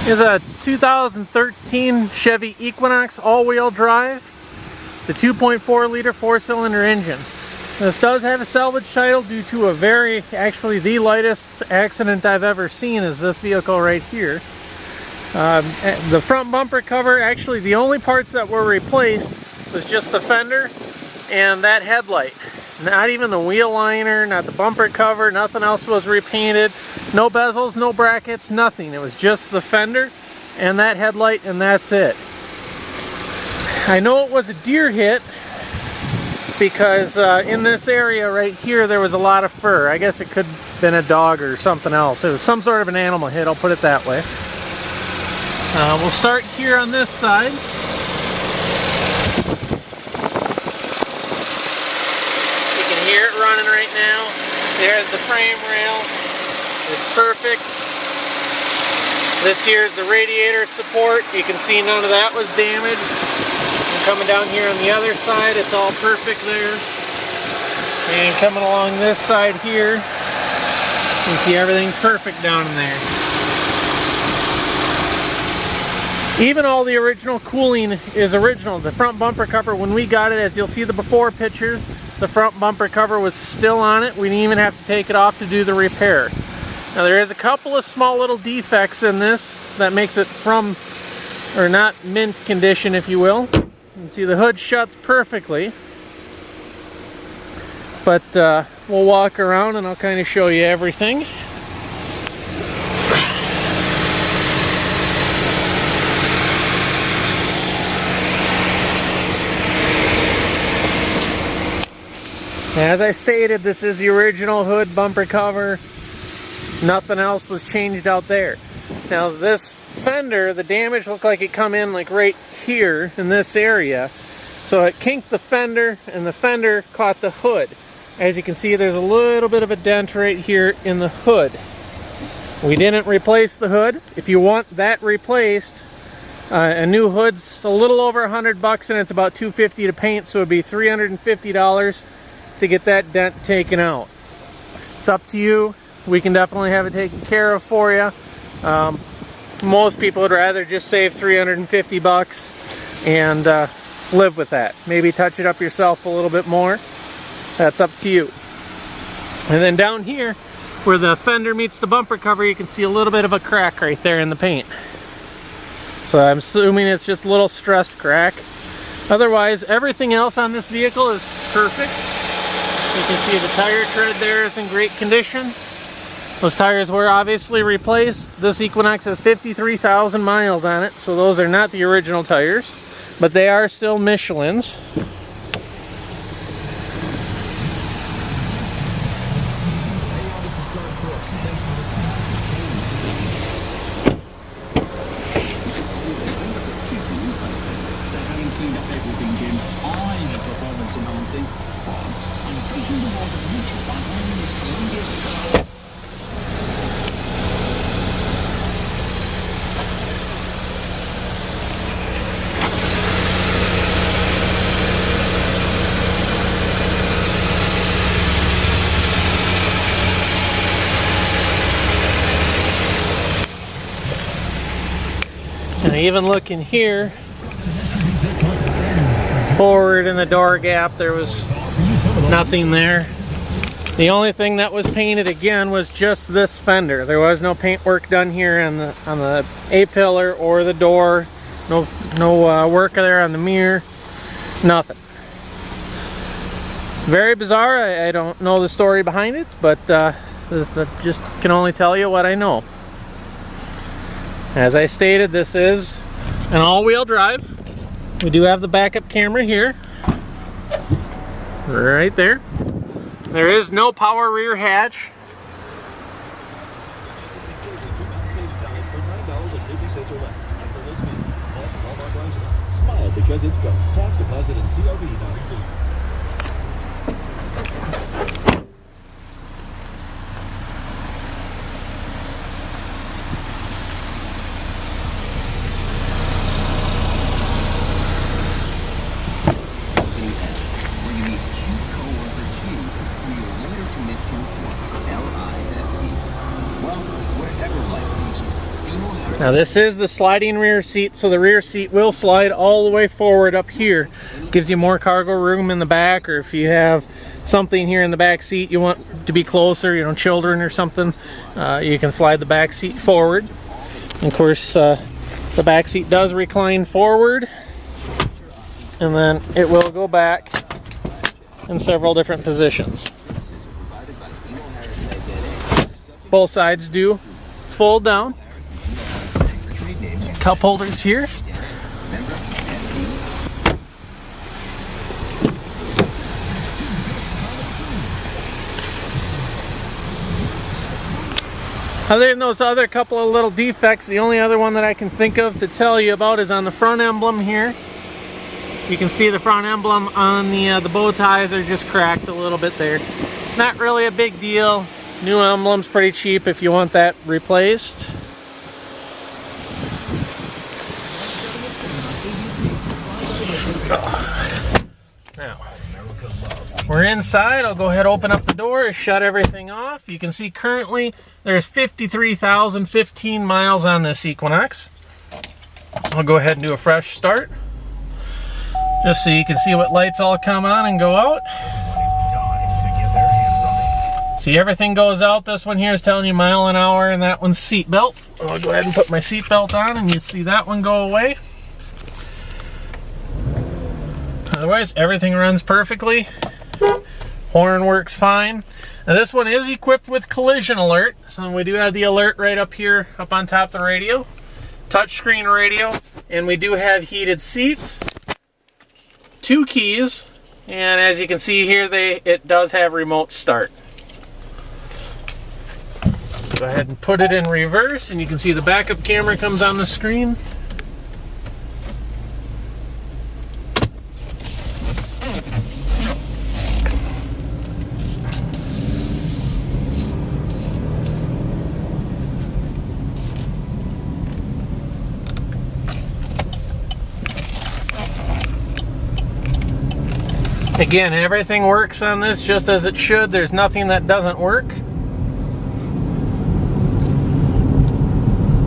is a 2013 Chevy Equinox all-wheel drive, the 2.4 liter 4-cylinder engine. This does have a salvage title due to actually the lightest accident I've ever seen is this vehicle right here. The front bumper cover, actually the only parts that were replaced was just the fender and that headlight. Not even the wheel liner, not the bumper cover, nothing else was repainted. No bezels, no brackets, nothing. It was just the fender and that headlight, and that's it. I know it was a deer hit because in this area right here there was a lot of fur. I guess it could have been a dog or something else. It was some sort of an animal hit, I'll put it that way. We'll start here on this side. Hear it running right now. There's the frame rail. It's perfect. This here is the radiator support. You can see none of that was damaged. And coming down here on the other side, it's all perfect there. And coming along this side here, you can see everything perfect down in there. Even all the original cooling is original. The front bumper cover, when we got it, as you'll see the before pictures, the front bumper cover was still on it. We didn't even have to take it off to do the repair. Now there is a couple of small little defects in this that makes it not mint condition, if you will. You can see the hood shuts perfectly. But we'll walk around and I'll kind of show you everything. As I stated, this is the original hood bumper cover. Nothing else was changed out there. Now this fender, the damage looked like it come in like right here in this area. So it kinked the fender and the fender caught the hood. As you can see, there's a little bit of a dent right here in the hood. We didn't replace the hood. If you want that replaced, a new hood's a little over $100 and it's about $250 to paint, so it'd be $350 to get that dent taken out. It's up to you. We can definitely have it taken care of for you. Most people would rather just save $350 and live with that. Maybe touch it up yourself a little bit more. That's up to you. And then down here where the fender meets the bumper cover, you can see a little bit of a crack right there in the paint. So I'm assuming it's just a little stressed crack. Otherwise, everything else on this vehicle is perfect. You can see the tire tread there is in great condition. Those tires were obviously replaced. This Equinox has 53,000 miles on it, so those are not the original tires, but they are still Michelin's. And even looking here, forward in the door gap, there was nothing there. The only thing that was painted again was just this fender. There was no paint work done here on the A-pillar or the door. No work there on the mirror. Nothing. It's very bizarre. I don't know the story behind it, but just can only tell you what I know. As I stated, this is an all-wheel drive. We do have the backup camera here, right there. There is no power rear hatch. Smile because it's got tax deposit and CRV. Well, wherever life leads you, be more Now this is the sliding rear seat, so the rear seat will slide all the way forward up here. Gives you more cargo room in the back, or if you have something here in the back seat you want to be closer, you know, children or something, you can slide the back seat forward. And of course, the back seat does recline forward, and then it will go back in several different positions. Both sides do fold down. Cup holders here. Other than those other couple of little defects, the only other one that I can think of to tell you about is on the front emblem here. You can see the front emblem on the bow ties are just cracked a little bit there. Not really a big deal. New emblem's pretty cheap if you want that replaced. Now, we're inside. I'll go ahead and open up the door, shut everything off. You can see currently there's 53,015 miles on this Equinox. I'll go ahead and do a fresh start, just so you can see what lights all come on and go out. See, everything goes out. This one here is telling you mile an hour, and that one's seat belt. I'll go ahead and put my seat belt on, and you see that one go away. Otherwise, everything runs perfectly. Horn works fine. Now this one is equipped with collision alert, so we do have the alert right up here, up on top of the radio. Touchscreen radio, and we do have heated seats, 2 keys, and as you can see here, it does have remote start. Go ahead and put it in reverse, and you can see the backup camera comes on the screen. Again, everything works on this just as it should. There's nothing that doesn't work.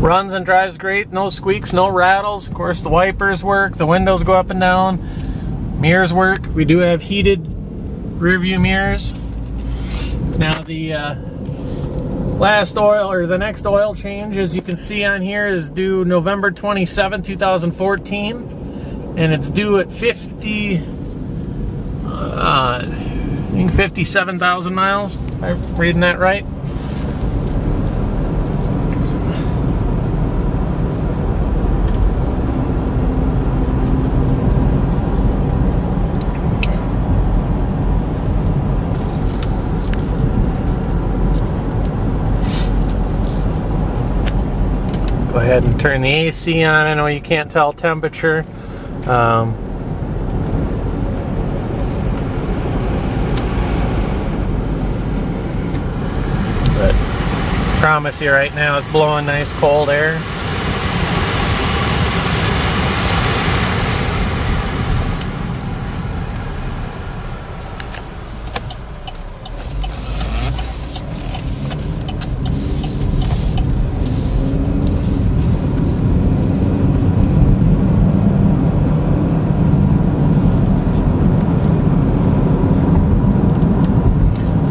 Runs and drives great, no squeaks, no rattles. Of course, the wipers work, the windows go up and down, mirrors work. We do have heated rear view mirrors. Now the last oil, or the next oil change, as you can see on here, is due November 27, 2014, and it's due at 57,000 miles. Am I reading that right? Go ahead and turn the AC on. I know you can't tell temperature. But I promise you right now, it's blowing nice cold air.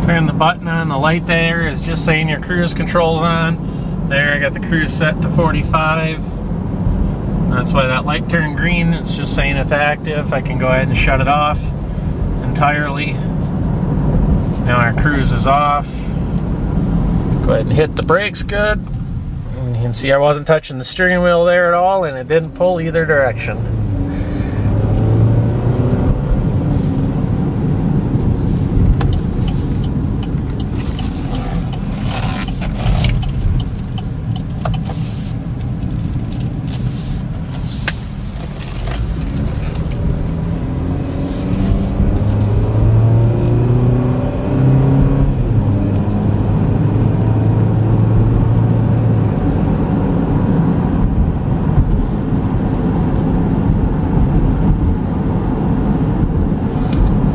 Turn the button on, the light there is just saying your cruise control's on. There, I got the cruise set to 45. That's why that light turned green. It's just saying it's active. I can go ahead and shut it off entirely. Now our cruise is off. Go ahead and hit the brakes good. And you can see I wasn't touching the steering wheel there at all, and it didn't pull either direction.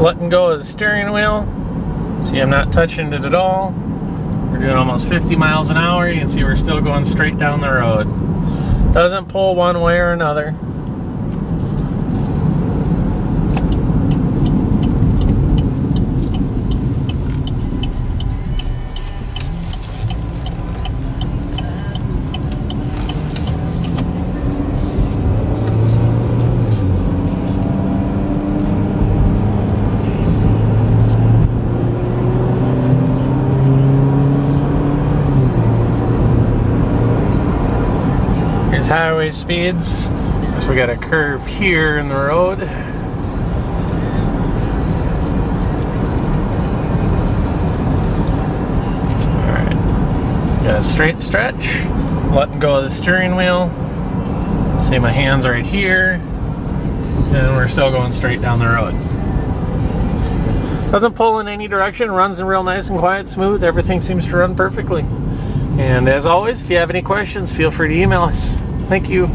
Letting go of the steering wheel. See, I'm not touching it at all. We're doing almost 50 miles an hour. You can see we're still going straight down the road. Doesn't pull one way or another. Highway speeds. So we got a curve here in the road. Alright. Got a straight stretch. Letting go of the steering wheel. See my hands right here. And we're still going straight down the road. Doesn't pull in any direction. Runs in real nice and quiet, smooth. Everything seems to run perfectly. And as always, if you have any questions, feel free to email us. Thank you.